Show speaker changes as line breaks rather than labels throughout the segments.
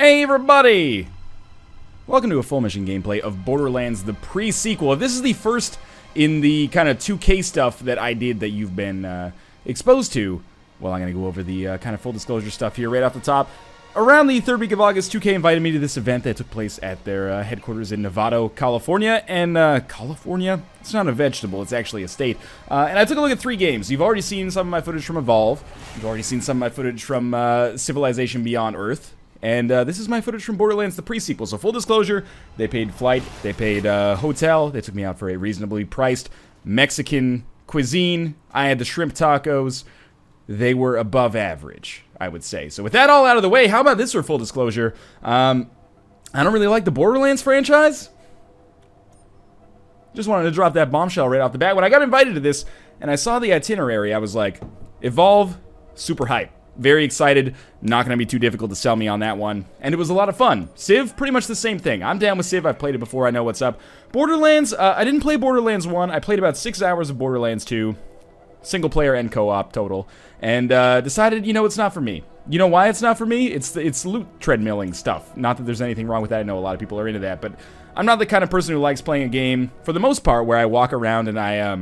Hey everybody! Welcome to a full mission gameplay of Borderlands, the pre-sequel. If this is the first in the kind of 2K stuff that I did that you've been exposed to, well, I'm going to go over the kind of full disclosure stuff here right off the top. Around the third week of August, 2K invited me to this event that took place at their headquarters in Novato, California. And, California? It's not a vegetable, it's actually a state. And I took a look at 3 games. You've already seen some of my footage from Evolve. You've already seen some of my footage from Civilization Beyond Earth. And this is my footage from Borderlands, the pre-sequel. So full disclosure, they paid flight, they paid hotel, they took me out for a reasonably priced Mexican cuisine. I had the shrimp tacos. They were above average, I would say. So with that all out of the way, how about this for full disclosure? I don't really like the Borderlands franchise. Just wanted to drop that bombshell right off the bat. When I got invited to this and I saw the itinerary, I was like, Evolve, super hype. Very excited. Not going to be too difficult to sell me on that one. And it was a lot of fun. Civ, pretty much the same thing. I'm down with Civ. I've played it before. I know what's up. Borderlands, I didn't play Borderlands 1. I played about 6 hours of Borderlands 2. Single player and co-op total. And decided, you know, it's not for me. You know why it's not for me? It's loot treadmilling stuff. Not that there's anything wrong with that. I know a lot of people are into that. But I'm not the kind of person who likes playing a game, for the most part, where I walk around and I,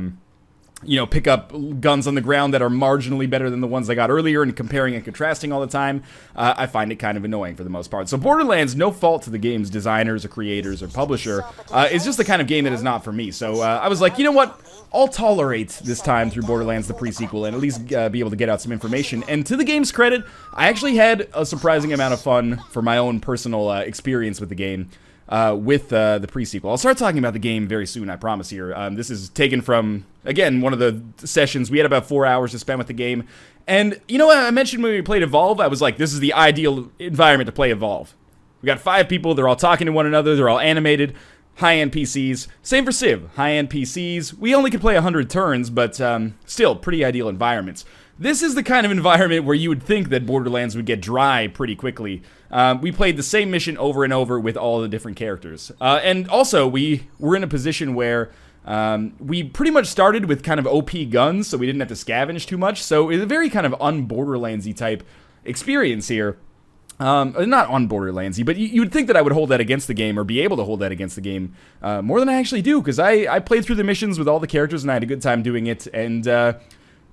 you know, pick up guns on the ground that are marginally better than the ones I got earlier and comparing and contrasting all the time. I find it kind of annoying for the most part. So Borderlands, no fault to the game's designers or creators or publisher. It's just the kind of game that is not for me. So I was like, you know what? I'll tolerate this time through Borderlands, the pre-sequel, and at least be able to get out some information. And to the game's credit, I actually had a surprising amount of fun for my own personal experience with the game. With the pre-sequel. I'll start talking about the game very soon, I promise here. This is taken from, again, one of the sessions. We had about 4 hours to spend with the game. And, you know what I mentioned when we played Evolve? I was like, this is the ideal environment to play Evolve. We got 5 people, they're all talking to one another, they're all animated, high-end PCs. Same for Civ, high-end PCs. We only could play 100 turns, but still, pretty ideal environments. This is the kind of environment where you would think that Borderlands would get dry pretty quickly. We played the same mission over and over with all the different characters. And also, we were in a position where we pretty much started with kind of OP guns, so we didn't have to scavenge too much. So it's a very kind of un-Borderlandsy type experience here. Not un-Borderlandsy, but you would think that I would hold that against the game, or be able to hold that against the game, more than I actually do, because I played through the missions with all the characters, and I had a good time doing it, and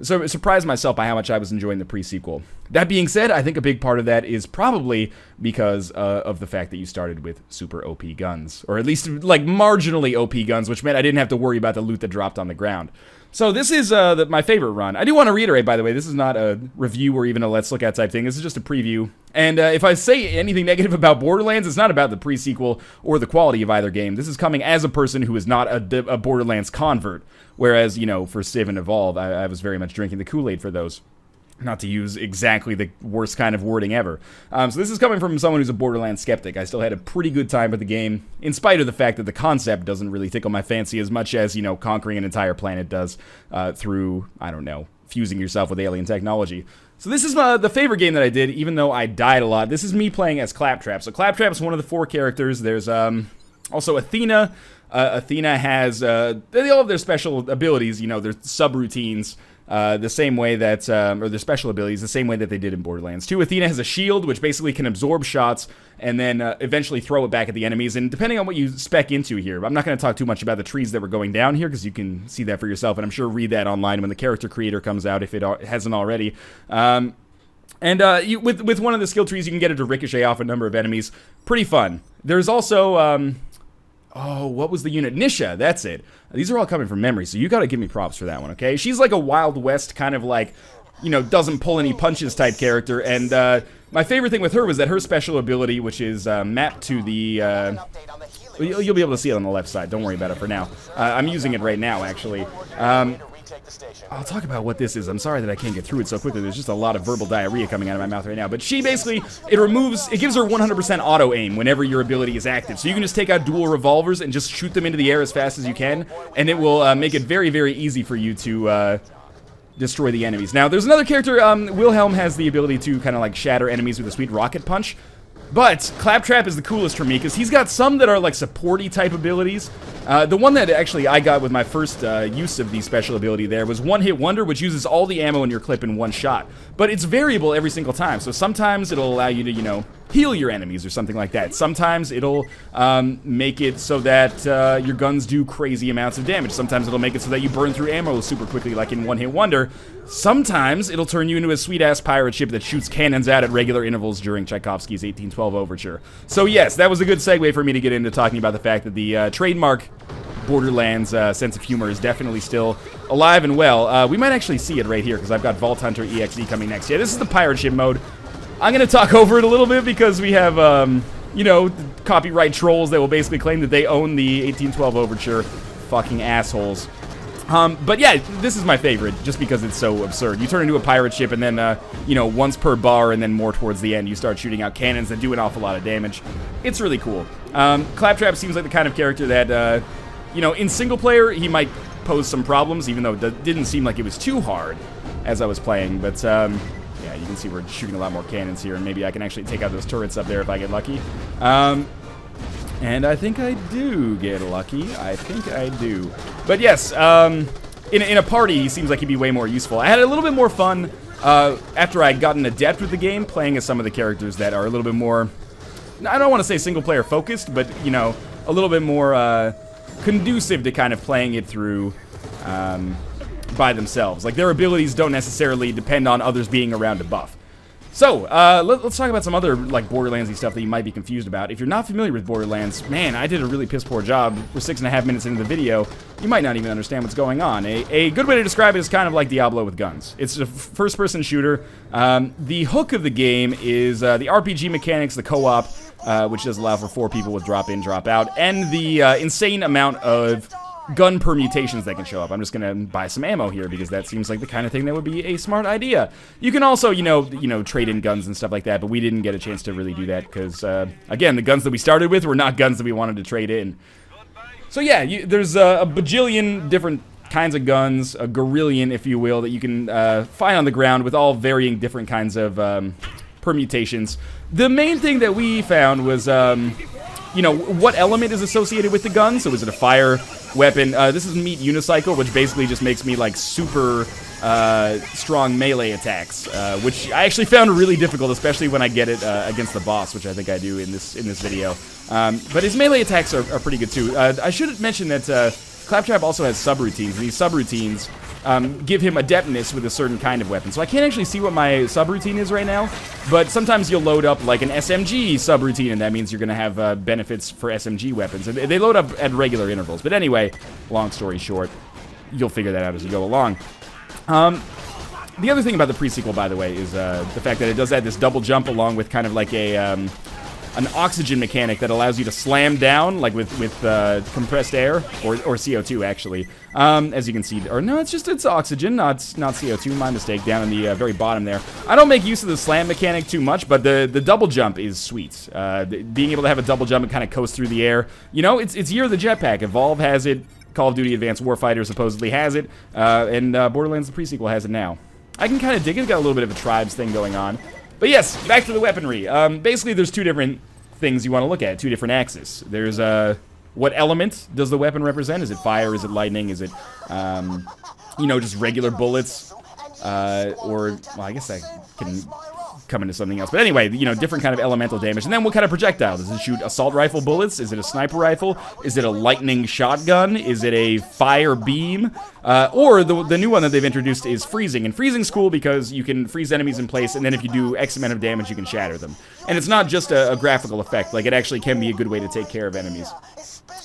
so I surprised myself by how much I was enjoying the pre-sequel. That being said, I think a big part of that is probably because of the fact that you started with super OP guns. Or at least, like, marginally OP guns, which meant I didn't have to worry about the loot that dropped on the ground. So this is my favorite run. I do want to reiterate, by the way, this is not a review or even a let's look at type thing. This is just a preview. And if I say anything negative about Borderlands, it's not about the pre-sequel or the quality of either game. This is coming as a person who is not a Borderlands convert. Whereas, you know, for Civ and Evolve, I was very much drinking the Kool-Aid for those. Not to use exactly the worst kind of wording ever. So this is coming from someone who's a Borderlands skeptic. I still had a pretty good time with the game, in spite of the fact that the concept doesn't really tickle my fancy as much as, you know, conquering an entire planet does through, I don't know, fusing yourself with alien technology. So this is the favorite game that I did, even though I died a lot. This is me playing as Claptrap. So Claptrap is one of the 4 characters. There's also Athena. Athena has, they all have their special abilities, you know, their subroutines, the same way that, or their special abilities, the same way that they did in Borderlands 2. Athena has a shield, which basically can absorb shots, and then eventually throw it back at the enemies, and depending on what you spec into here, I'm not going to talk too much about the trees that were going down here, because you can see that for yourself, and I'm sure read that online when the character creator comes out, if it hasn't already. And with one of the skill trees, you can get it to ricochet off a number of enemies. Pretty fun. There's also, oh, what was the unit? Nisha, that's it. These are all coming from memory, so you gotta give me props for that one, okay? She's like a Wild West kind of like, you know, doesn't pull any punches type character, and my favorite thing with her was that her special ability, which is mapped to the, you'll be able to see it on the left side, don't worry about it for now. I'm using it right now, actually. I'll talk about what this is. I'm sorry that I can't get through it so quickly. There's just a lot of verbal diarrhea coming out of my mouth right now. But she basically, it gives her 100% auto aim whenever your ability is active. So you can just take out dual revolvers and just shoot them into the air as fast as you can. And it will make it very, very easy for you to destroy the enemies. Now, there's another character, Wilhelm has the ability to kind of like shatter enemies with a sweet rocket punch. But Claptrap is the coolest for me, because he's got some that are like supporty type abilities. The one that actually I got with my first use of the special ability there was One Hit Wonder, which uses all the ammo in your clip in one shot. But it's variable every single time, so sometimes it'll allow you to, you know, heal your enemies or something like that. Sometimes it'll make it so that your guns do crazy amounts of damage. Sometimes it'll make it so that you burn through ammo super quickly, like in One Hit Wonder. Sometimes it'll turn you into a sweet-ass pirate ship that shoots cannons out at regular intervals during Tchaikovsky's 1812 Overture. So yes, that was a good segue for me to get into talking about the fact that the trademark Borderlands sense of humor is definitely still alive and well. We might actually see it right here, because I've got Vault Hunter EXD coming next. Yeah, this is the pirate ship mode. I'm going to talk over it a little bit, because we have, you know, copyright trolls that will basically claim that they own the 1812 Overture. Fucking assholes. But yeah, this is my favorite, just because it's so absurd. You turn into a pirate ship, and then, you know, once per bar, and then more towards the end, you start shooting out cannons that do an awful lot of damage. It's really cool. Claptrap seems like the kind of character that, you know, in single player, he might pose some problems, even though it didn't seem like it was too hard as I was playing. But, yeah, you can see we're shooting a lot more cannons here, and maybe I can actually take out those turrets up there if I get lucky. And I think I do get lucky. I think I do. But yes, in a party, he seems like he'd be way more useful. I had a little bit more fun after I'd gotten adept with the game, playing as some of the characters that are a little bit more, I don't want to say single-player focused, but, you know, a little bit more conducive to kind of playing it through by themselves. Like, their abilities don't necessarily depend on others being around to buff. So, let's talk about some other, like, Borderlands-y stuff that you might be confused about. If you're not familiar with Borderlands, man, I did a really piss-poor job. We're 6.5 minutes into the video. You might not even understand what's going on. A good way to describe it is kind of like Diablo with guns. It's a first-person shooter. The hook of the game is the RPG mechanics, the co-op, which does allow for 4 people with drop-in, drop-out, and the insane amount of gun permutations that can show up. I'm just gonna buy some ammo here, because that seems like the kind of thing that would be a smart idea. You can also, you know, trade in guns and stuff like that, but we didn't get a chance to really do that, because, again, the guns that we started with were not guns that we wanted to trade in. So yeah, there's a bajillion different kinds of guns, a gorillion, if you will, that you can find on the ground with all varying different kinds of permutations. The main thing that we found was, you know, what element is associated with the gun. So is it a fire weapon? This is Meat Unicycle, which basically just makes me, like, super strong melee attacks, which I actually found really difficult, especially when I get it against the boss, which I think I do in this video. But his melee attacks are pretty good, too. I should mention that Claptrap also has subroutines, and these subroutines give him adeptness with a certain kind of weapon. So I can't actually see what my subroutine is right now, but sometimes you'll load up like an SMG subroutine, and that means you're going to have benefits for SMG weapons. And they load up at regular intervals. But anyway, long story short, you'll figure that out as you go along. The other thing about the pre-sequel, by the way, is the fact that it does add this double jump along with kind of like a an oxygen mechanic that allows you to slam down, like with compressed air, or CO2, actually. As you can see, or no, it's oxygen, not CO2, my mistake, down in the very bottom there. I don't make use of the slam mechanic too much, but the double jump is sweet. Being able to have a double jump and kind of coast through the air, you know, it's Year of the Jetpack. Evolve has it, Call of Duty Advanced Warfighter supposedly has it, and Borderlands the pre-sequel has it now. I can kind of dig it. It's got a little bit of a tribes thing going on. But yes, back to the weaponry. Basically, there's two different things you want to look at, two different axes. There's what element does the weapon represent? Is it fire? Is it lightning? Is it, you know, just regular bullets? Or, well, I guess I can come into something else. But anyway, you know, different kind of elemental damage. And then what kind of projectile? Does it shoot assault rifle bullets? Is it a sniper rifle? Is it a lightning shotgun? Is it a fire beam? Or the new one that they've introduced is freezing. And freezing's cool because you can freeze enemies in place, and then if you do X amount of damage, you can shatter them. And it's not just a graphical effect. Like, it actually can be a good way to take care of enemies.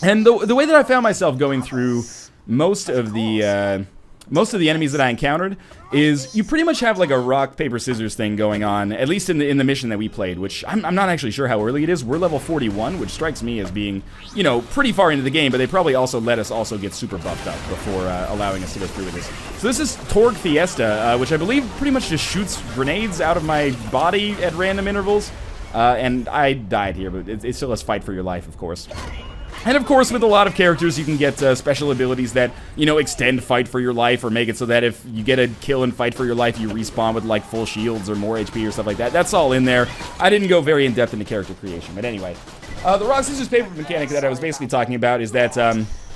And the way that I found myself going through most of the enemies that I encountered is you pretty much have like a rock, paper, scissors thing going on, at least in the mission that we played, which I'm not actually sure how early it is. We're level 41, which strikes me as being, you know, pretty far into the game, but they probably also let us also get super buffed up before allowing us to go through with this. So this is Torg Fiesta, which I believe pretty much just shoots grenades out of my body at random intervals, and I died here, but it still has fight for your life, of course. And of course, with a lot of characters, you can get special abilities that, you know, extend fight for your life, or make it so that if you get a kill and fight for your life, you respawn with, like, full shields or more HP or stuff like that. That's all in there. I didn't go very in-depth into character creation, but anyway. The rock, scissors, paper mechanic that I was basically talking about is that,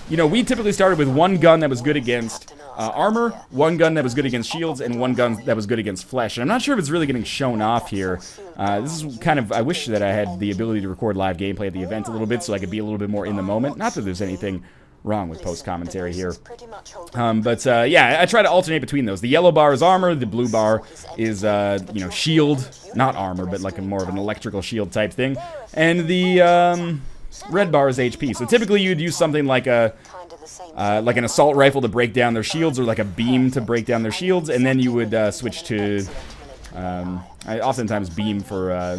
you know, we typically started with one gun that was good against armor, one gun that was good against shields, and one gun that was good against flesh. And I'm not sure if it's really getting shown off here. This is kind of, I wish that I had the ability to record live gameplay at the event a little bit so I could be a little bit more in the moment. Not that there's anything wrong with post-commentary here. Yeah, I try to alternate between those. The yellow bar is armor, the blue bar is, you know, shield. Not armor, but like more of an electrical shield type thing. And the red bar is HP. So typically you'd use something like like an assault rifle to break down their shields, or like a beam to break down their shields, and then you would switch to I oftentimes beam for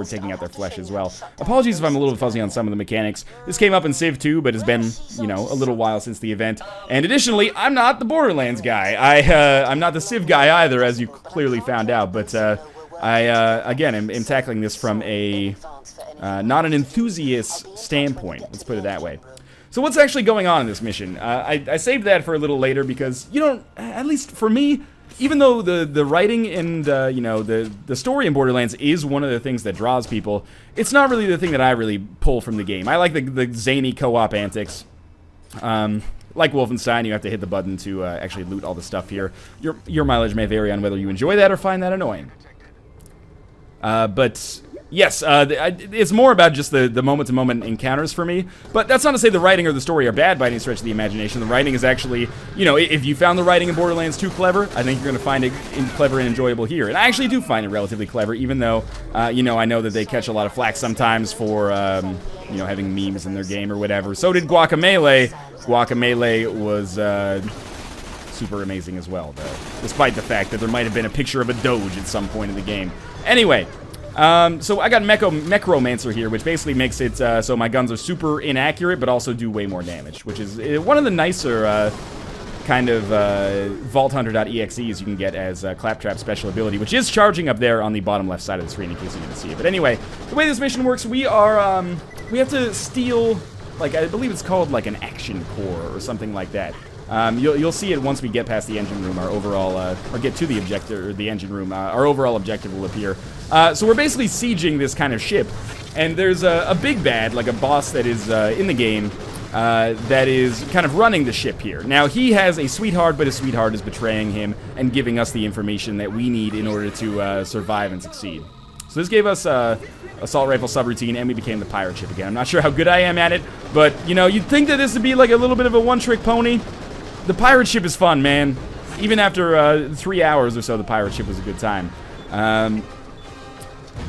taking out their flesh as well. Apologies if I'm a little fuzzy on some of the mechanics. This came up in Civ 2, but has been, you know, a little while since the event. And additionally, I'm not the Borderlands guy. I'm not the Civ guy either, as you clearly found out. But again, am tackling this from a not an enthusiast standpoint. Let's put it that way. So what's actually going on in this mission? I saved that for a little later because, you know, at least for me, even though the writing and, you know, the story in Borderlands is one of the things that draws people, it's not really the thing that I really pull from the game. I like the zany co-op antics. Like Wolfenstein, you have to hit the button to actually loot all the stuff here. Your mileage may vary on whether you enjoy that or find that annoying. But yes, it's more about just the moment-to-moment encounters for me. But that's not to say the writing or the story are bad by any stretch of the imagination. The writing is actually, you know, if you found the writing in Borderlands too clever, I think you're going to find it clever and enjoyable here. And I actually do find it relatively clever, even though, you know, I know that they catch a lot of flack sometimes for, you know, having memes in their game or whatever. So did Guacamelee. Guacamelee was super amazing as well, though, despite the fact that there might have been a picture of a Doge at some point in the game. Anyway, so I got Mechromancer here, which basically makes it so my guns are super inaccurate, but also do way more damage, which is one of the nicer kind of VaultHunter.exes you can get as Claptrap special ability, which is charging up there on the bottom left side of the screen in case you didn't see it. But anyway, the way this mission works, we have to steal, like, I believe it's called like an action core or something like that. You'll see it once we get past the engine room. Our overall, or get to the objective, or the engine room. Our overall objective will appear. So we're basically sieging this kind of ship, and there's a big bad, like a boss that is in the game, that is kind of running the ship here. Now he has a sweetheart, but his sweetheart is betraying him and giving us the information that we need in order to survive and succeed. So this gave us assault rifle subroutine, and we became the pirate ship again. I'm not sure how good I am at it, but you know, you'd think that this would be like a little bit of a one-trick pony. The pirate ship is fun, man. Even after 3 hours or so, the pirate ship was a good time.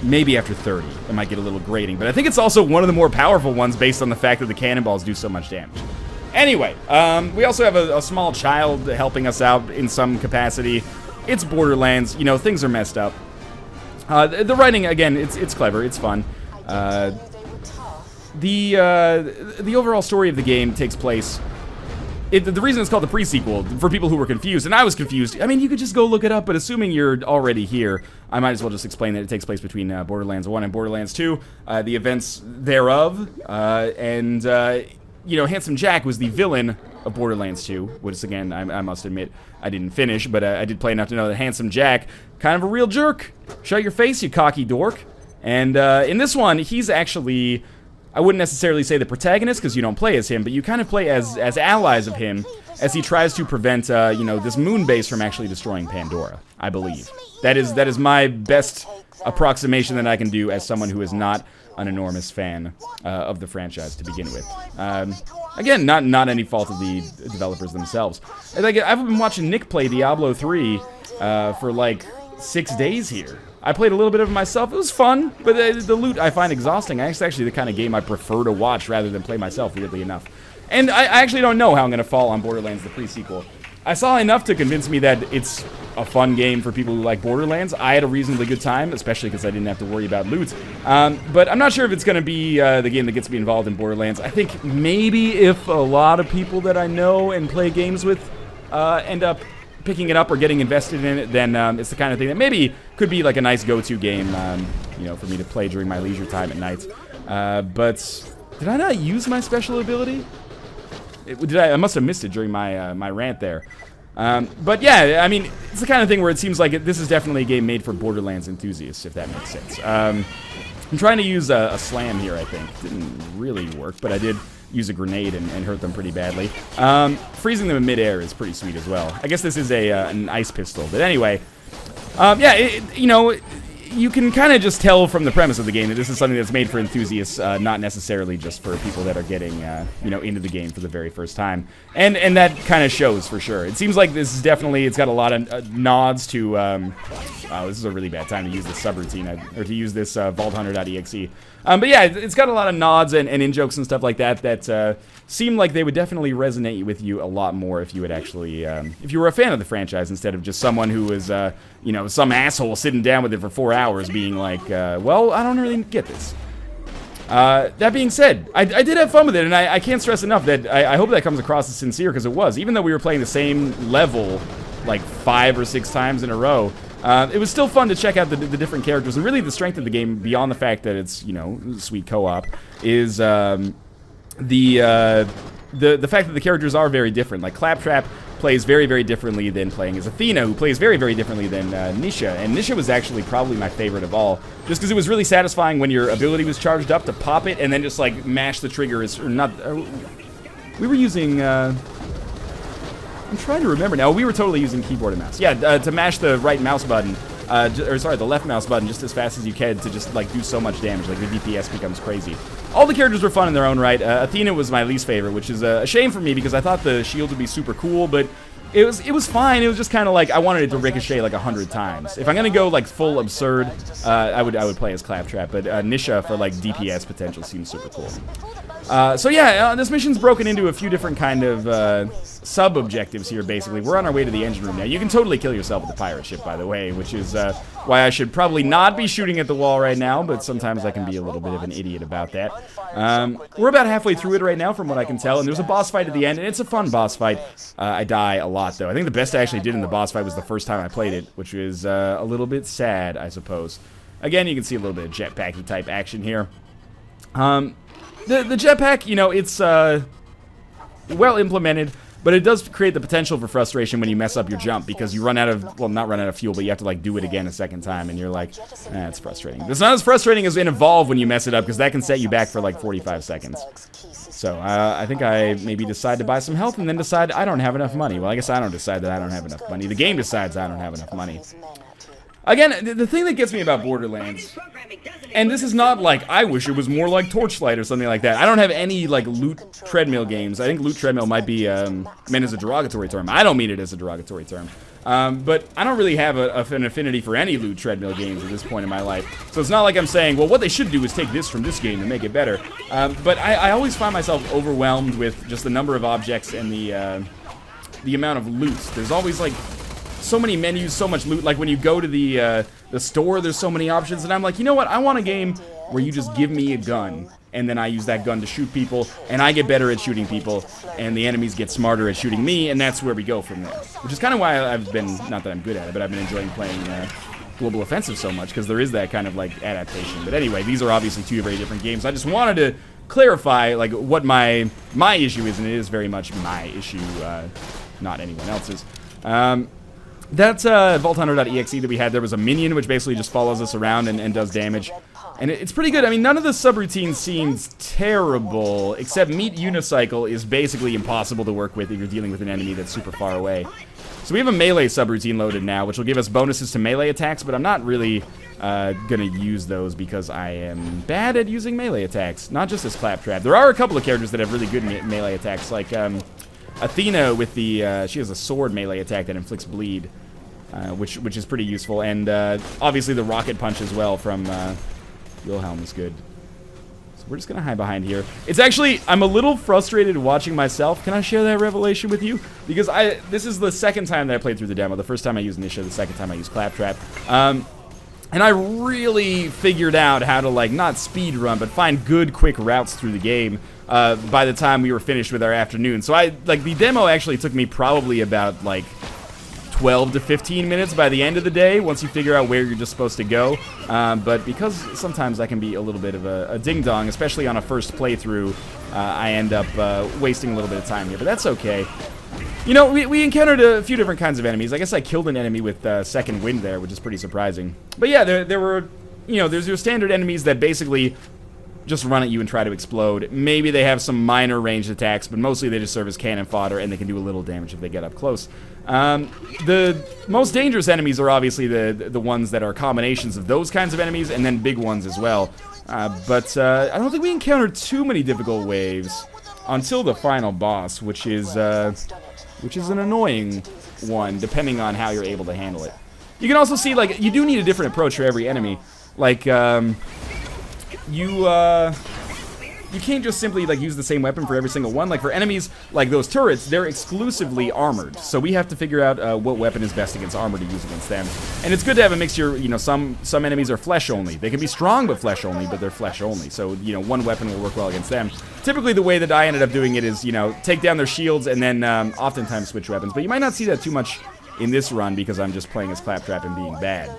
Maybe after 30, it might get a little grating, but I think it's also one of the more powerful ones based on the fact that the cannonballs do so much damage. Anyway, we also have a small child helping us out in some capacity. It's Borderlands, you know, things are messed up. The writing, again, it's clever, it's fun. The overall story of the game takes place. The reason it's called the pre-sequel, for people who were confused, and I was confused, I mean, you could just go look it up, but assuming you're already here, I might as well just explain that it takes place between Borderlands 1 and Borderlands 2, the events thereof, and, you know, Handsome Jack was the villain of Borderlands 2, which, again, I must admit, I didn't finish, but I did play enough to know that Handsome Jack, kind of a real jerk. Shut your face, you cocky dork. And in this one, he's actually, I wouldn't necessarily say the protagonist, because you don't play as him, but you kind of play as allies of him, as he tries to prevent, you know, this moon base from actually destroying Pandora, I believe. That is my best approximation that I can do as someone who is not an enormous fan of the franchise to begin with. Again, not any fault of the developers themselves. Like, I've been watching Nick play Diablo 3 for like 6 days here. I played a little bit of it myself. It was fun, but the loot I find exhausting. It's actually the kind of game I prefer to watch rather than play myself, weirdly enough. And I actually don't know how I'm going to fall on Borderlands, the pre-sequel. I saw enough to convince me that it's a fun game for people who like Borderlands. I had a reasonably good time, especially because I didn't have to worry about loot. But I'm not sure if it's going to be the game that gets me involved in Borderlands. I think maybe if a lot of people that I know and play games with end up picking it up or getting invested in it, then it's the kind of thing that maybe could be like a nice go-to game, you know, for me to play during my leisure time at night. But did I not use my special ability? I must have missed it during my my rant there. But yeah, I mean, it's the kind of thing where it seems like this is definitely a game made for Borderlands enthusiasts, if that makes sense. I'm trying to use a slam here, I think. Didn't really work, but I did use a grenade and hurt them pretty badly. Freezing them in midair is pretty sweet as well. I guess this is an ice pistol, but anyway. Yeah, you know, you can kind of just tell from the premise of the game that this is something that's made for enthusiasts, not necessarily just for people that are getting, you know, into the game for the very first time. And that kind of shows for sure. It seems like this is definitely, it's got a lot of nods to, wow, this is a really bad time to use this subroutine, or to use this vaulthunter.exe. But yeah, it's got a lot of nods and in-jokes and stuff like that that seem like they would definitely resonate with you a lot more if you had actually, if you were a fan of the franchise instead of just someone who was, you know, some asshole sitting down with it for 4 hours being like, well, I don't really get this. That being said, I did have fun with it, and I can't stress enough that I hope that comes across as sincere, because it was. Even though we were playing the same level like 5 or 6 times in a row, it was still fun to check out the different characters, and really the strength of the game, beyond the fact that it's, you know, sweet co-op, is the fact that the characters are very different. Like Claptrap plays very, very differently than playing as Athena, who plays very, very differently than Nisha. And Nisha was actually probably my favorite of all, just because it was really satisfying when your ability was charged up to pop it and then just like mash the trigger. Or not. We were using. I'm trying to remember now. We were totally using keyboard and mouse. Yeah, to mash the right mouse button, or sorry, the left mouse button just as fast as you can to just like do so much damage. Like the DPS becomes crazy. All the characters were fun in their own right. Athena was my least favorite, which is a shame for me because I thought the shield would be super cool, but it was fine. It was just kind of like I wanted it to ricochet like 100 times. If I'm gonna go like full absurd, I would play as Claptrap, but Nisha for like DPS potential seems super cool. So yeah, this mission's broken into a few different kind of sub-objectives here, basically. We're on our way to the engine room now. You can totally kill yourself with the pirate ship, by the way, which is why I should probably not be shooting at the wall right now, but sometimes I can be a little bit of an idiot about that. We're about halfway through it right now, from what I can tell, and there's a boss fight at the end, and it's a fun boss fight. I die a lot, though. I think the best I actually did in the boss fight was the first time I played it, which was a little bit sad, I suppose. Again, you can see a little bit of jetpacky type action here. The jetpack, you know, it's well implemented, but it does create the potential for frustration when you mess up your jump, because you run out of, well, not run out of fuel, but you have to like do it again a second time, and you're like, it's frustrating. It's not as frustrating as in Evolve when you mess it up, because that can set you back for like 45 seconds. So I think I maybe decide to buy some health and then decide I don't have enough money. Well, I guess I don't decide that I don't have enough money. The game decides I don't have enough money. Again, the thing that gets me about Borderlands, and this is not like, I wish it was more like Torchlight or something like that. I don't have any, like, loot treadmill games. I think loot treadmill might be meant as a derogatory term. I don't mean it as a derogatory term. But I don't really have an affinity for any loot treadmill games at this point in my life. So it's not like I'm saying, well, what they should do is take this from this game and make it better. But I always find myself overwhelmed with just the number of objects and the amount of loot. There's always, like, so many menus, so much loot. Like when you go to the store, there's so many options, and I'm like, you know what? I want a game where you just give me a gun, and then I use that gun to shoot people, and I get better at shooting people, and the enemies get smarter at shooting me, and that's where we go from there. Which is kind of why I've been, not that I'm good at it, but I've been enjoying playing Global Offensive so much, because there is that kind of like adaptation. But anyway, these are obviously two very different games. I just wanted to clarify like what my issue is, and it is very much my issue, not anyone else's. That's vaulthunter.exe that we had. There was a minion which basically just follows us around and does damage. And it's pretty good. I mean, none of the subroutines seems terrible, except Meat Unicycle is basically impossible to work with if you're dealing with an enemy that's super far away. So we have a melee subroutine loaded now, which will give us bonuses to melee attacks, but I'm not really gonna use those because I am bad at using melee attacks. Not just as Claptrap. There are a couple of characters that have really good melee attacks, like Athena with the, she has a sword melee attack that inflicts bleed, which is pretty useful, and obviously the rocket punch as well from Wilhelm is good. So we're just gonna hide behind here. It's actually, I'm a little frustrated watching myself. Can I share that revelation with you? Because this is the second time that I played through the demo. The first time I used Nisha, the second time I used Claptrap. And I really figured out how to, like, not speed run, but find good, quick routes through the game by the time we were finished with our afternoon. So the demo actually took me probably about, like, 12 to 15 minutes by the end of the day, once you figure out where you're just supposed to go. But because sometimes I can be a little bit of a ding-dong, especially on a first playthrough, I end up wasting a little bit of time here. But that's okay. You know, we encountered a few different kinds of enemies. I guess I killed an enemy with second wind there, which is pretty surprising. But yeah, there were you know, there's your standard enemies that basically just run at you and try to explode. Maybe they have some minor ranged attacks, but mostly they just serve as cannon fodder, and they can do a little damage if they get up close. The most dangerous enemies are obviously the ones that are combinations of those kinds of enemies, and then big ones as well. But I don't think we encountered too many difficult waves until the final boss, which is an annoying one, depending on how you're able to handle it. You can also see, like, you do need a different approach for every enemy. Like, you can't just simply, like, use the same weapon for every single one. Like, for enemies like those turrets, they're exclusively armored. So we have to figure out what weapon is best against armor to use against them. And it's good to have a mixture. You know, some enemies are flesh only. They can be strong but flesh only, but they're flesh only. So, you know, one weapon will work well against them. Typically, the way that I ended up doing it is, you know, take down their shields and then oftentimes switch weapons. But you might not see that too much in this run because I'm just playing as Claptrap and being bad.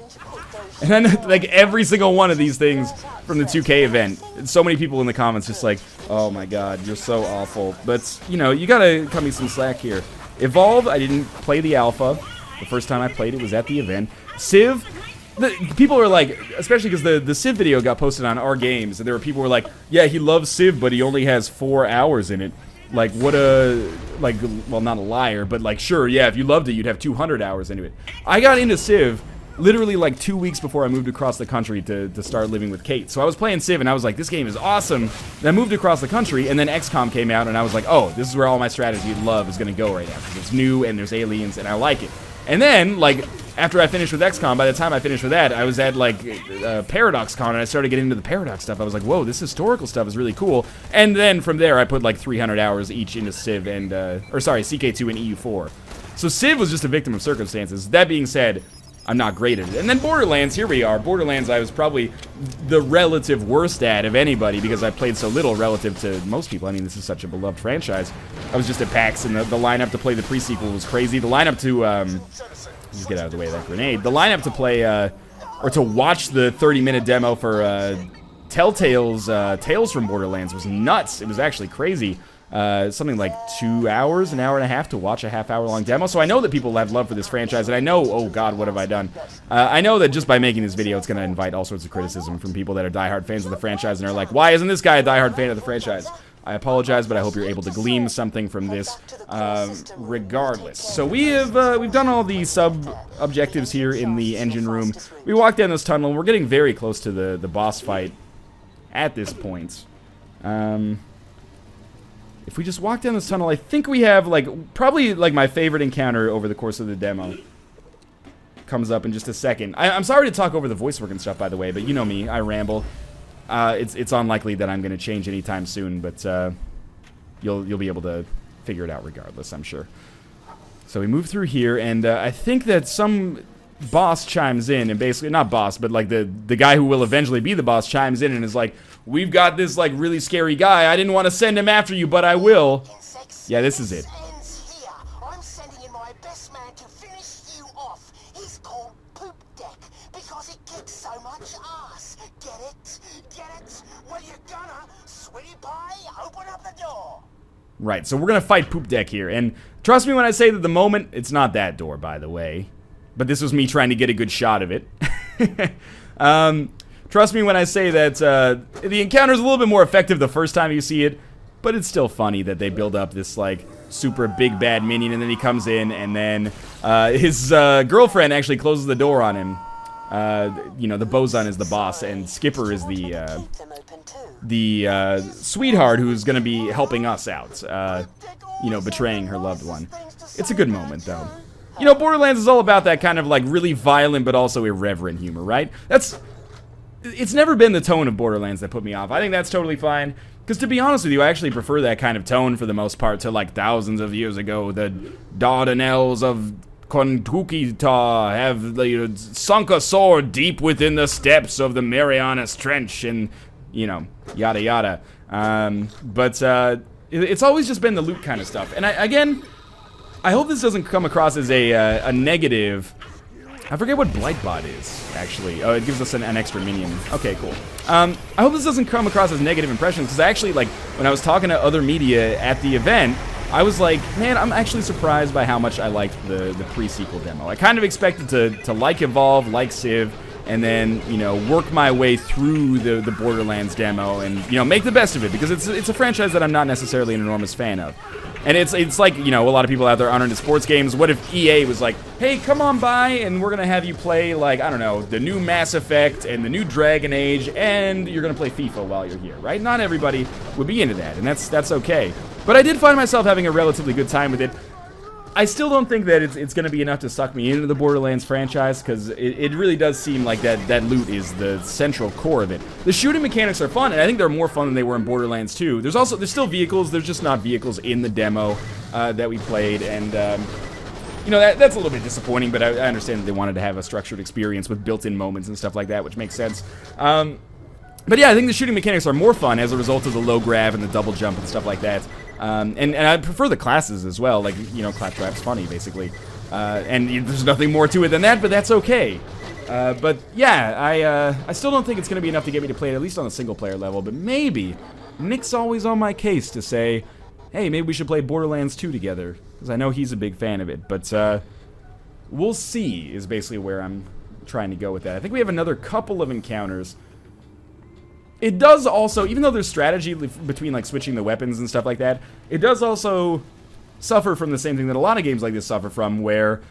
And then, like, every single one of these things from the 2K event, so many people in the comments just like, oh my god, you're so awful. But, you know, you gotta cut me some slack here. Evolve, I didn't play the alpha. The first time I played it was at the event. Civ, people are like, especially because the Civ video got posted on our games, and there were people who were like, yeah, he loves Civ, but he only has 4 hours in it. Like, what a, like, well, not a liar, but like, sure, yeah, if you loved it, you'd have 200 hours into it. I got into Civ literally like 2 weeks before I moved across the country to start living with Kate. So I was playing Civ, and I was like, this game is awesome. Then I moved across the country, and then XCOM came out, and I was like, oh, this is where all my strategy love is going to go right now, because it's new, and there's aliens, and I like it. And then, like, after I finished with XCOM, by the time I finished with that, I was at, like, ParadoxCon, and I started getting into the Paradox stuff. I was like, whoa, this historical stuff is really cool. And then from there, I put, like, 300 hours each into Civ and, CK2 and EU4. So Civ was just a victim of circumstances. That being said, I'm not great at it. And then Borderlands, here we are. Borderlands I was probably the relative worst at of anybody because I played so little relative to most people. I mean, this is such a beloved franchise. I was just at PAX, and the lineup to play the pre-sequel was crazy. The lineup to, just get out of the way of that grenade. The lineup to play, or to watch the 30-minute demo for Telltale's Tales from Borderlands was nuts. It was actually crazy. Something like 2 hours, an hour and a half to watch a half-hour-long demo. So I know that people have love for this franchise, and I know, oh god, what have I done? I know that just by making this video, it's going to invite all sorts of criticism from people that are diehard fans of the franchise and are like, why isn't this guy a diehard fan of the franchise? I apologize, but I hope you're able to glean something from this, regardless. So we've done all the sub-objectives here in the engine room. We walked down this tunnel, and we're getting very close to the boss fight at this point. If we just walk down this tunnel, I think we have, like, probably, like, my favorite encounter over the course of the demo. Comes up in just a second. I'm sorry to talk over the voice work and stuff, by the way, but you know me, I ramble. It's unlikely that I'm going to change anytime soon, but you'll be able to figure it out regardless, I'm sure. So we move through here, and I think that some boss chimes in, and basically, not boss, but like the guy who will eventually be the boss chimes in and is like, we've got this, like, really scary guy. I didn't want to send him after you, but I will. Yeah, this is it.
I'm sending in my best man to finish you off. He's called Poop Deck because it kicks so much ass. Get it? Get it? Well, you're gonna. Sweetie pie, open up the door.
Right, so we're gonna fight Poop Deck here, and trust me when I say that the moment, it's not that door, by the way. But this was me trying to get a good shot of it. Trust me when I say that the encounter's a little bit more effective the first time you see it, but it's still funny that they build up this, like, super big bad minion, and then he comes in, and then his girlfriend actually closes the door on him. You know, the bosun is the boss, and Skipper is the sweetheart who's gonna be helping us out, you know, betraying her loved one. It's a good moment, though. You know, Borderlands is all about that kind of, like, really violent but also irreverent humor, right? It's never been the tone of Borderlands that put me off. I think that's totally fine. Because to be honest with you, I actually prefer that kind of tone for the most part to, like, thousands of years ago. The Dardanelles of Kontukita have, you know, sunk a sword deep within the steppes of the Marianas Trench and, you know, yada yada. It's always just been the loot kind of stuff. And again, I hope this doesn't come across as a negative. I forget what Blightbot is, actually. Oh, it gives us an extra minion. Okay, cool. I hope this doesn't come across as negative impressions, because actually, like, when I was talking to other media at the event, I was like, man, I'm actually surprised by how much I liked the pre-sequel demo. I kind of expected to like Evolve, like Civ, and then, you know, work my way through the Borderlands demo and, you know, make the best of it, because it's a franchise that I'm not necessarily an enormous fan of. And it's like, you know, a lot of people out there aren't into sports games. What if EA was like, hey, come on by and we're gonna have you play, like, I don't know, the new Mass Effect and the new Dragon Age, and you're gonna play FIFA while you're here, right? Not everybody would be into that, and that's okay. But I did find myself having a relatively good time with it. I still don't think that it's going to be enough to suck me into the Borderlands franchise, because it really does seem like that loot is the central core of it. The shooting mechanics are fun, and I think they're more fun than they were in Borderlands 2. There's still vehicles, there's just not vehicles in the demo that we played, and you know, that's a little bit disappointing, but I understand that they wanted to have a structured experience with built-in moments and stuff like that, which makes sense. But yeah, I think the shooting mechanics are more fun as a result of the low grav and the double jump and stuff like that. And I prefer the classes as well, like, you know, Claptrap's funny, basically. And there's nothing more to it than that, but that's okay. But yeah, I still don't think it's going to be enough to get me to play it, at least on the single-player level, but maybe Nick's always on my case to say, hey, maybe we should play Borderlands 2 together, because I know he's a big fan of it, but we'll see is basically where I'm trying to go with that. I think we have another couple of encounters. It does also, even though there's strategy between, like, switching the weapons and stuff like that, it does also suffer from the same thing that a lot of games like this suffer from, where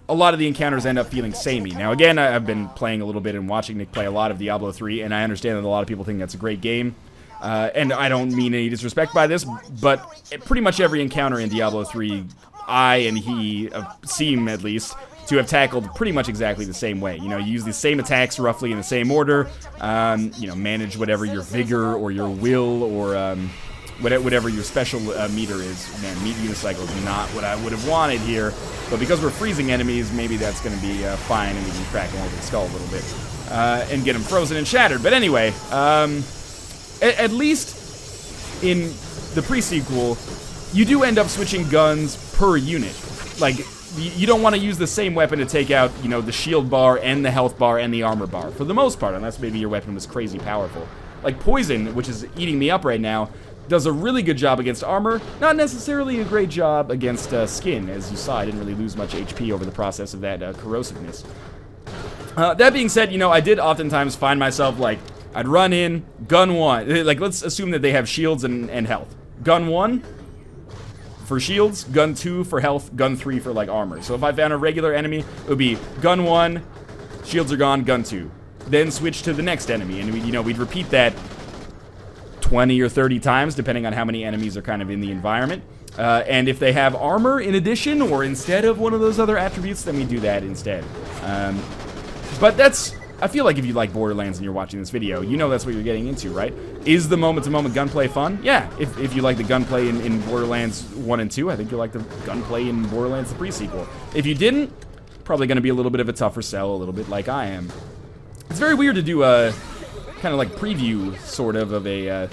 a lot of the encounters end up feeling samey. Now, again, I've been playing a little bit and watching Nick play a lot of Diablo 3, and I understand that a lot of people think that's a great game. And I don't mean any disrespect by this, but pretty much every encounter in Diablo 3, I and he seem, at least, to have tackled pretty much exactly the same way. You know, you use the same attacks roughly in the same order, you know, manage whatever your vigor or your will or whatever your special meter is. Man, meat unicycle is not what I would have wanted here, but because we're freezing enemies, maybe that's going to be fine, and we can crack them over the skull a little bit and get them frozen and shattered. But anyway, at least in the pre-sequel, you do end up switching guns per unit. Like, you don't want to use the same weapon to take out, you know, the shield bar and the health bar and the armor bar, for the most part, unless maybe your weapon was crazy powerful. Like Poison, which is eating me up right now, does a really good job against armor, not necessarily a great job against skin. As you saw, I didn't really lose much HP over the process of that corrosiveness. That being said, you know, I did oftentimes find myself, like, I'd run in, gun one, like, let's assume that they have shields and health. Gun one for shields, gun 2 for health, gun 3 for, like, armor. So if I found a regular enemy, it would be gun 1, shields are gone, gun 2. Then switch to the next enemy, and we'd repeat that 20 or 30 times, depending on how many enemies are kind of in the environment. And if they have armor in addition or instead of one of those other attributes, then we do that instead. But that's, I feel like if you like Borderlands and you're watching this video, you know that's what you're getting into, right? Is the moment-to-moment gunplay fun? Yeah, if you like the gunplay in Borderlands 1 and 2, I think you'll like the gunplay in Borderlands the pre-sequel. If you didn't, probably going to be a little bit of a tougher sell, a little bit like I am. It's very weird to do a kind of like preview, sort of a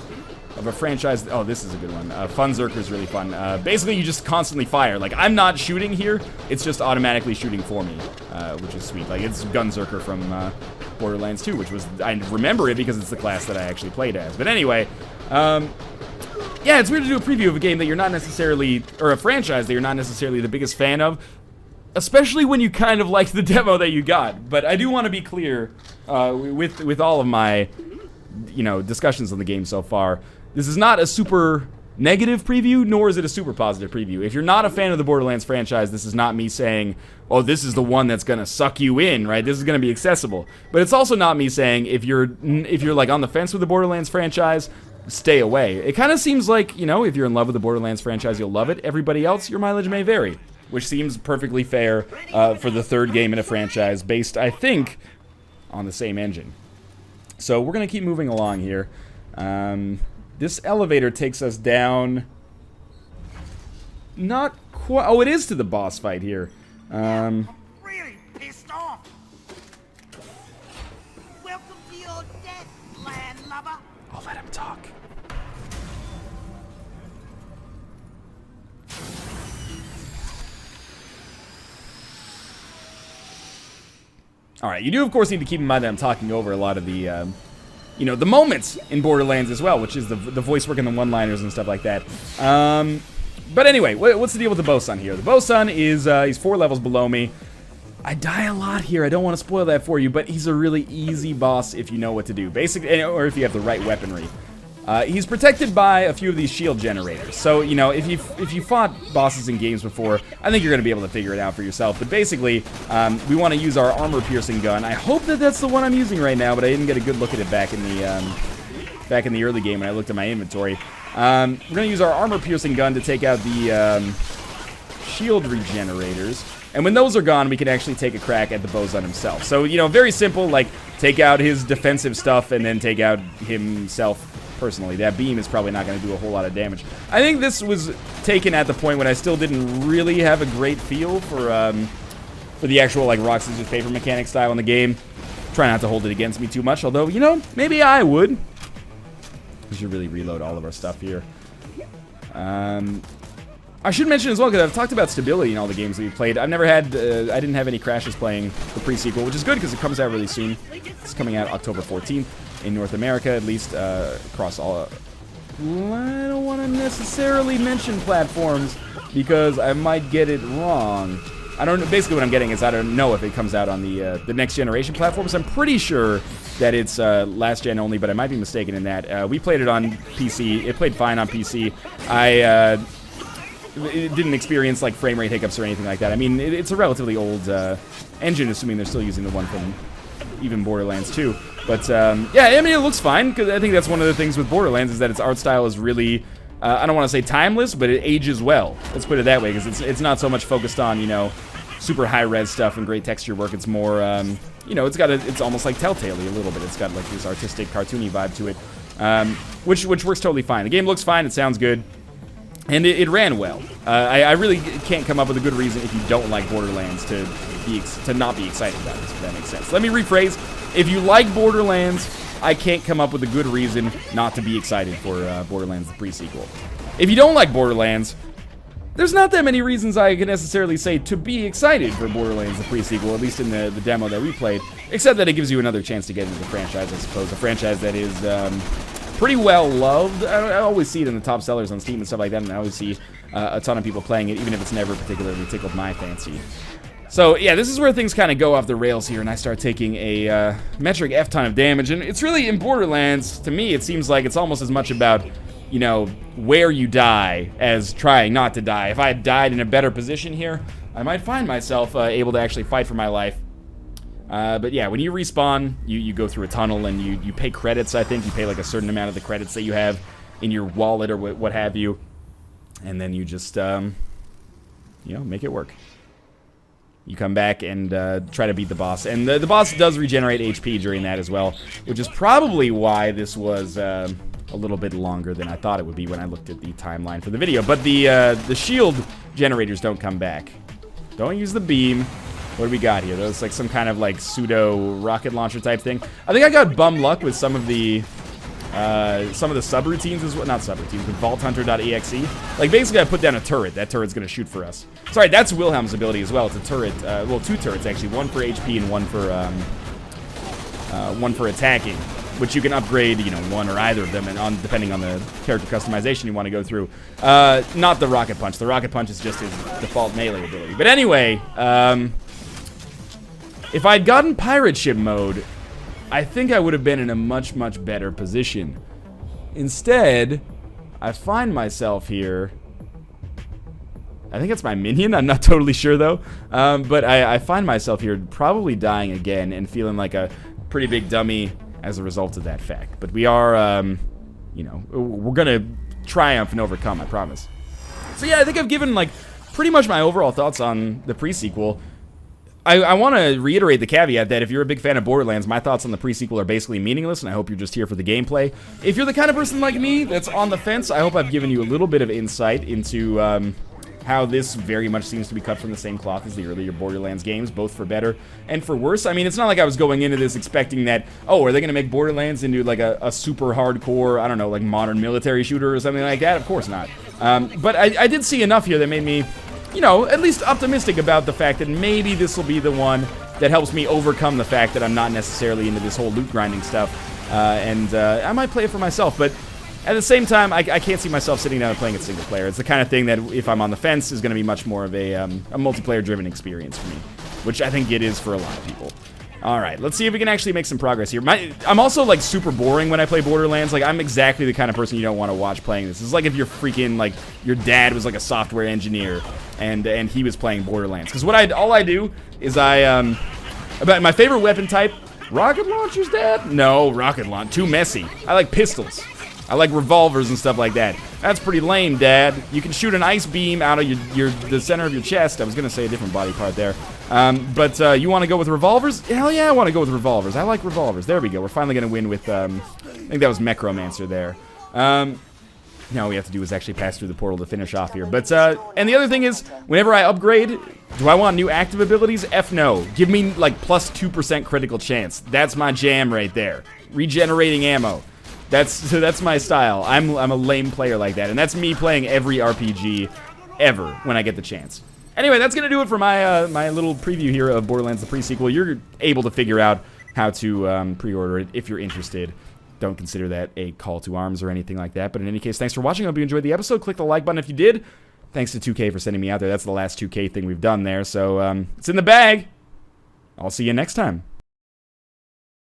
franchise. Oh, this is a good one. Funzerker is really fun. Basically, you just constantly fire. Like, I'm not shooting here. It's just automatically shooting for me, which is sweet. Like, it's Gunzerker from Borderlands 2, which was, I remember it because it's the class that I actually played as. But anyway, yeah, it's weird to do a preview of a game that you're not necessarily, or a franchise that you're not necessarily the biggest fan of, especially when you kind of like the demo that you got. But I do want to be clear with all of my, you know, discussions on the game so far. This is not a super negative preview, nor is it a super positive preview. If you're not a fan of the Borderlands franchise, this is not me saying, oh, this is the one that's gonna suck you in, right? This is gonna be accessible. But it's also not me saying, if you're like on the fence with the Borderlands franchise, stay away. It kind of seems like, you know, if you're in love with the Borderlands franchise, you'll love it. Everybody else, your mileage may vary, which seems perfectly fair for the third game in a franchise based, I think, on the same engine. So we're gonna keep moving along here. This elevator takes us down. Not quite. Oh, it is to the boss fight here.
Really pissed off. Welcome to your death, landlubber.
I'll let him talk. All right, you do of course need to keep in mind that I'm talking over a lot of the you know, the moments in Borderlands as well, which is the voice work and the one-liners and stuff like that. But anyway, what's the deal with the Bosun here? The Bosun is, he's 4 levels below me. I die a lot here. I don't want to spoil that for you, but he's a really easy boss if you know what to do. Basically, or if you have the right weaponry. He's protected by a few of these shield generators. So, you know, if you fought bosses in games before, I think you're going to be able to figure it out for yourself. But basically, we want to use our armor-piercing gun. I hope that that's the one I'm using right now, but I didn't get a good look at it back in the early game when I looked at my inventory. We're going to use our armor-piercing gun to take out the shield regenerators. And when those are gone, we can actually take a crack at the Bozon himself. So, you know, very simple, like, take out his defensive stuff and then take out himself personally. That beam is probably not going to do a whole lot of damage. I think this was taken at the point when I still didn't really have a great feel for the actual, like, rock, scissors, paper mechanic style in the game. Try not to hold it against me too much, although, you know, maybe I would. We should really reload all of our stuff here. I should mention as well, because I've talked about stability in all the games that we've played. I've never had, I didn't have any crashes playing the pre-sequel, which is good because it comes out really soon. It's coming out October 14th in North America, at least across all. I don't want to necessarily mention platforms because I might get it wrong. I don't know. Basically, what I'm getting is I don't know if it comes out on the next generation platforms. I'm pretty sure that it's last gen only, but I might be mistaken in that. We played it on PC. It played fine on PC. It didn't experience like frame rate hiccups or anything like that. I mean, it's a relatively old engine, assuming they're still using the one from even Borderlands 2. But yeah, I mean, it looks fine because I think that's one of the things with Borderlands is that its art style is really, I don't want to say timeless, but it ages well. Let's put it that way, because it's not so much focused on, you know, super high res stuff and great texture work. It's more, you know, it's almost like Telltale-y a little bit. It's got like this artistic, cartoony vibe to it, which works totally fine. The game looks fine. It sounds good. And it ran well. I really can't come up with a good reason if you don't like Borderlands to not be excited about this, if that makes sense. Let me rephrase. If you like Borderlands, I can't come up with a good reason not to be excited for Borderlands the pre-sequel. If you don't like Borderlands, there's not that many reasons I can necessarily say to be excited for Borderlands the pre-sequel, at least in the demo that we played, except that it gives you another chance to get into the franchise, I suppose. A franchise that is pretty well loved. I always see it in the top sellers on Steam and stuff like that, and I always see a ton of people playing it, even if it's never particularly tickled my fancy. So yeah, this is where things kind of go off the rails here, and I start taking a metric F-ton of damage, and it's really, in Borderlands, to me, it seems like it's almost as much about, you know, where you die as trying not to die. If I had died in a better position here, I might find myself able to actually fight for my life. But yeah, when you respawn, you go through a tunnel and you pay credits, I think. You pay like a certain amount of the credits that you have in your wallet or what have you. And then you just, you know, make it work. You come back and try to beat the boss. And the boss does regenerate HP during that as well, which is probably why this was a little bit longer than I thought it would be when I looked at the timeline for the video. But the shield generators don't come back. Don't use the beam. What do we got here? That's like some kind of like pseudo rocket launcher type thing. I think I got bum luck with some of the subroutines as well. Not subroutines, but vaulthunter.exe. Like basically I put down a turret. That turret's gonna shoot for us. Sorry, that's Wilhelm's ability as well. It's a turret, well, two turrets actually. One for HP and one for attacking, which you can upgrade, you know, one or either of them, and depending on the character customization you want to go through. Not the rocket punch. The rocket punch is just his default melee ability. But anyway, if I'd gotten pirate ship mode, I think I would have been in a much, much better position. Instead, I find myself here. I think it's my minion. I'm not totally sure, though. But I find myself here probably dying again and feeling like a pretty big dummy as a result of that fact. But we are, you know, we're going to triumph and overcome, I promise. So yeah, I think I've given, like, pretty much my overall thoughts on the pre-sequel. I want to reiterate the caveat that if you're a big fan of Borderlands, my thoughts on the pre-sequel are basically meaningless, and I hope you're just here for the gameplay. If you're the kind of person like me that's on the fence, I hope I've given you a little bit of insight into how this very much seems to be cut from the same cloth as the earlier Borderlands games, both for better and for worse. I mean, it's not like I was going into this expecting that, oh, are they going to make Borderlands into like a super hardcore, I don't know, like modern military shooter or something like that? Of course not. But I did see enough here that made me, you know, at least optimistic about the fact that maybe this will be the one that helps me overcome the fact that I'm not necessarily into this whole loot grinding stuff. And I might play it for myself, but at the same time, I can't see myself sitting down and playing it single player. It's the kind of thing that if I'm on the fence is going to be much more of a multiplayer driven experience for me. which I think it is for a lot of people. Alright, let's see if we can actually make some progress here. I'm also, like, super boring when I play Borderlands. Like, I'm exactly the kind of person you don't want to watch playing this. It's like if you're freaking, like, your dad was, like, a software engineer, and he was playing Borderlands. Because all I do is about my favorite weapon type, rocket launchers, Dad? No, rocket launch, too messy. I like pistols. I like revolvers and stuff like that. That's pretty lame, Dad. You can shoot an ice beam out of the center of your chest. I was gonna say a different body part there. But you want to go with revolvers? Hell yeah, I want to go with revolvers. I like revolvers. There we go. We're finally gonna win with, I think that was Necromancer there. Now all we have to do is actually pass through the portal to finish off here. But, and the other thing is, whenever I upgrade, do I want new active abilities? F no. Give me, like, plus 2% critical chance. That's my jam right there. Regenerating ammo. That's my style. I'm a lame player like that, and that's me playing every RPG ever when I get the chance. Anyway, that's gonna do it for my my little preview here of Borderlands the pre-sequel. You're able to figure out how to pre-order it if you're interested. Don't consider that a call to arms or anything like that. But in any case, thanks for watching. I hope you enjoyed the episode. Click the like button if you did. Thanks to 2K for sending me out there. That's the last 2K thing we've done there. So it's in the bag. I'll see you next time.